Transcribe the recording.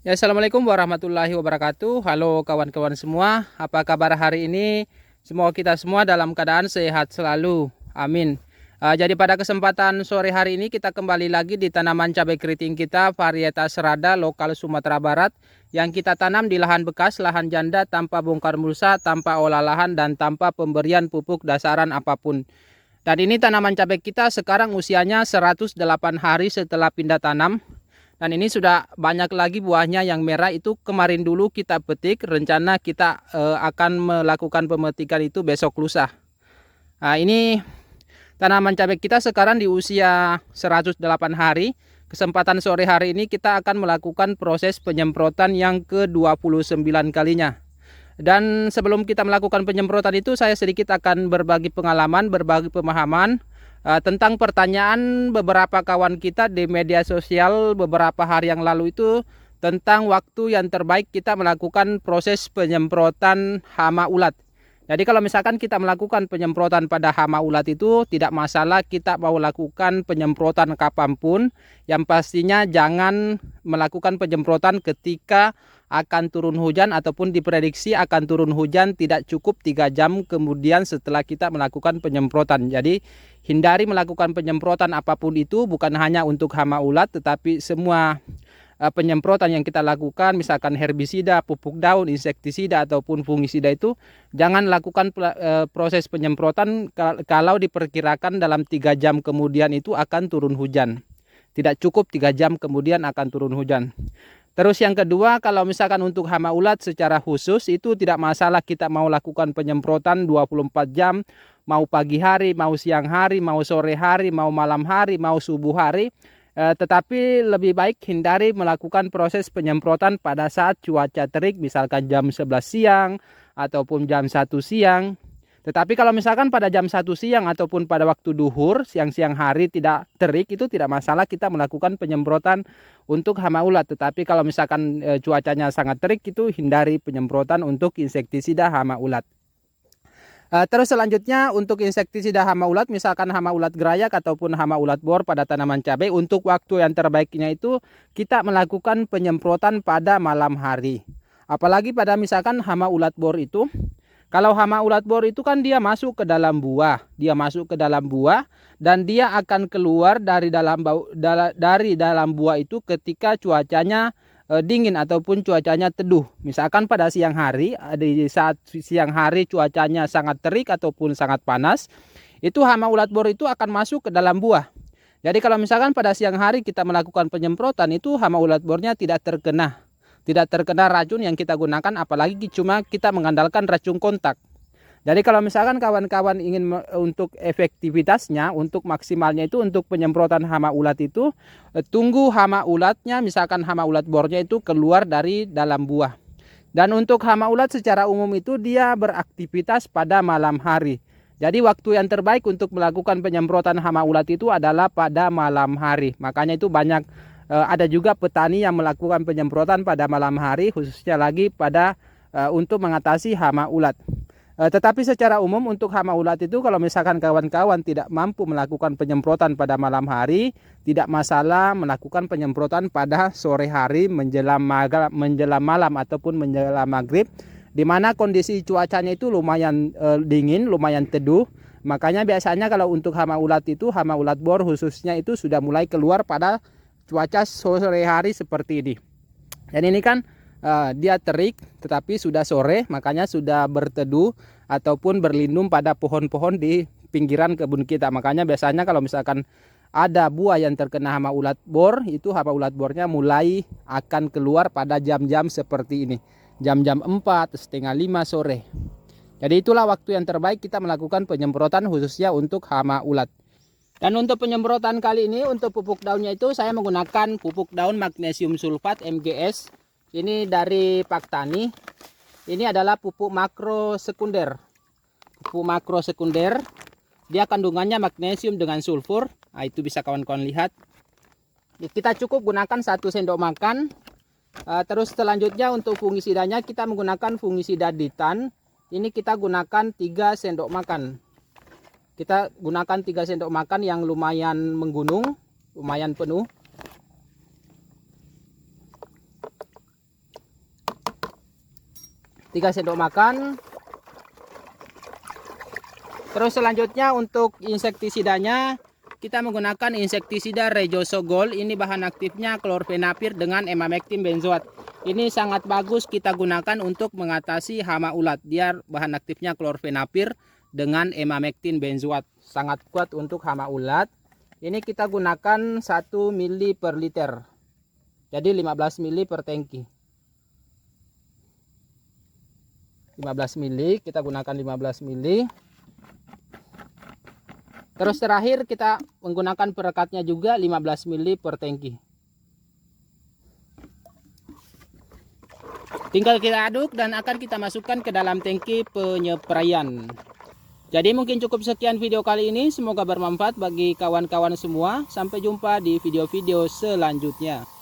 Ya, assalamualaikum warahmatullahi wabarakatuh. Halo kawan-kawan semua, apa kabar hari ini? Semoga kita semua dalam keadaan sehat selalu. Amin. Jadi pada kesempatan sore hari ini kita kembali lagi di tanaman cabai keriting kita varietas serada lokal Sumatera Barat yang kita tanam di lahan bekas, lahan janda tanpa bongkar mulsa, tanpa olah lahan dan tanpa pemberian pupuk dasaran apapun. Dan ini tanaman cabai kita sekarang usianya 108 hari setelah pindah tanam. Dan ini sudah banyak lagi buahnya yang merah. Itu kemarin dulu kita petik, rencana kita akan melakukan pemetikan itu besok lusa. Nah, ini tanaman cabai kita sekarang di usia 108 hari. Kesempatan sore hari ini kita akan melakukan proses penyemprotan yang ke-29 kalinya. Dan sebelum kita melakukan penyemprotan itu, saya sedikit akan berbagi pengalaman, berbagi pemahaman tentang pertanyaan beberapa kawan kita di media sosial beberapa hari yang lalu itu tentang waktu yang terbaik kita melakukan proses penyemprotan hama ulat. Jadi kalau misalkan kita melakukan penyemprotan pada hama ulat itu tidak masalah kita mau lakukan penyemprotan kapanpun. Yang pastinya jangan melakukan penyemprotan ketika akan turun hujan ataupun diprediksi akan turun hujan tidak cukup 3 jam kemudian setelah kita melakukan penyemprotan. Jadi hindari melakukan penyemprotan apapun itu, bukan hanya untuk hama ulat tetapi semua penyemprotan yang kita lakukan, misalkan herbisida, pupuk daun, insektisida ataupun fungisida itu jangan lakukan proses penyemprotan kalau diperkirakan dalam 3 jam kemudian itu akan turun hujan. Tidak cukup 3 jam kemudian akan turun hujan. Terus yang kedua, kalau misalkan untuk hama ulat secara khusus itu tidak masalah kita mau lakukan penyemprotan 24 jam, mau pagi hari, mau siang hari, mau sore hari, mau malam hari, mau subuh hari. Tetapi lebih baik hindari melakukan proses penyemprotan pada saat cuaca terik, misalkan jam 11 siang ataupun jam 1 siang. Tetapi kalau misalkan pada jam 1 siang ataupun pada waktu duhur, siang-siang hari tidak terik, itu tidak masalah kita melakukan penyemprotan untuk hama ulat. Tetapi kalau misalkan cuacanya sangat terik, itu hindari penyemprotan untuk insektisida hama ulat. Terus selanjutnya untuk insektisida hama ulat, misalkan hama ulat gerayak ataupun hama ulat bor pada tanaman cabai, untuk waktu yang terbaiknya itu kita melakukan penyemprotan pada malam hari. Apalagi pada misalkan hama ulat bor itu, kalau hama ulat bor itu kan dia masuk ke dalam buah, dan dia akan keluar dari dalam buah itu ketika cuacanya dingin ataupun cuacanya teduh. Misalkan pada siang hari, di saat siang hari cuacanya sangat terik ataupun sangat panas, itu hama ulat bor itu akan masuk ke dalam buah. Jadi kalau misalkan pada siang hari kita melakukan penyemprotan, itu hama ulat bornya tidak terkena racun yang kita gunakan, apalagi cuma kita mengandalkan racun kontak. Jadi kalau misalkan kawan-kawan ingin untuk efektivitasnya, untuk maksimalnya itu untuk penyemprotan hama ulat itu, tunggu hama ulatnya, misalkan hama ulat bornya itu keluar dari dalam buah. Dan untuk hama ulat secara umum itu dia beraktivitas pada malam hari. Jadi waktu yang terbaik untuk melakukan penyemprotan hama ulat itu adalah pada malam hari. Makanya itu banyak ada juga petani yang melakukan penyemprotan pada malam hari, khususnya lagi pada untuk mengatasi hama ulat. Tetapi secara umum untuk hama ulat itu kalau misalkan kawan-kawan tidak mampu melakukan penyemprotan pada malam hari, tidak masalah melakukan penyemprotan pada sore hari menjelang malam ataupun menjelang maghrib, di mana kondisi cuacanya itu lumayan dingin, lumayan teduh. Makanya biasanya kalau untuk hama ulat itu, hama ulat bor khususnya itu sudah mulai keluar pada cuaca sore hari seperti ini. Dan ini kan dia terik tetapi sudah sore, makanya sudah berteduh ataupun berlindung pada pohon-pohon di pinggiran kebun kita. Makanya biasanya kalau misalkan ada buah yang terkena hama ulat bor, itu hama ulat bornya mulai akan keluar pada jam-jam seperti ini, jam-jam 4, setengah 5 sore. Jadi itulah waktu yang terbaik kita melakukan penyemprotan khususnya untuk hama ulat. Dan untuk penyemprotan kali ini untuk pupuk daunnya itu saya menggunakan pupuk daun magnesium sulfat MGS. Ini dari Pak Tani. Ini adalah pupuk makro sekunder. Pupuk makro sekunder. Dia kandungannya magnesium dengan sulfur. Nah, itu bisa kawan-kawan lihat. Kita cukup gunakan 1 sendok makan. Terus selanjutnya untuk fungisidanya kita menggunakan fungisida Ditan. Ini kita gunakan 3 sendok makan. Kita gunakan 3 sendok makan yang lumayan menggunung, lumayan penuh. 3 sendok makan. Terus selanjutnya untuk insektisidanya kita menggunakan insektisida Rejoso Gold. Ini bahan aktifnya klorfenapir dengan emamectin benzoat. Ini sangat bagus kita gunakan untuk mengatasi hama ulat. Dia bahan aktifnya klorfenapir dengan emamectin benzoat. Sangat kuat untuk hama ulat. Ini kita gunakan 1 ml per liter. Jadi 15 ml per tangki. 15 ml, kita gunakan 15 ml. Terus terakhir kita menggunakan perekatnya juga 15 ml per tangki. Tinggal kita aduk dan akan kita masukkan ke dalam tangki penyepraian. Jadi mungkin cukup sekian video kali ini. Semoga bermanfaat bagi kawan-kawan semua. Sampai jumpa di video-video selanjutnya.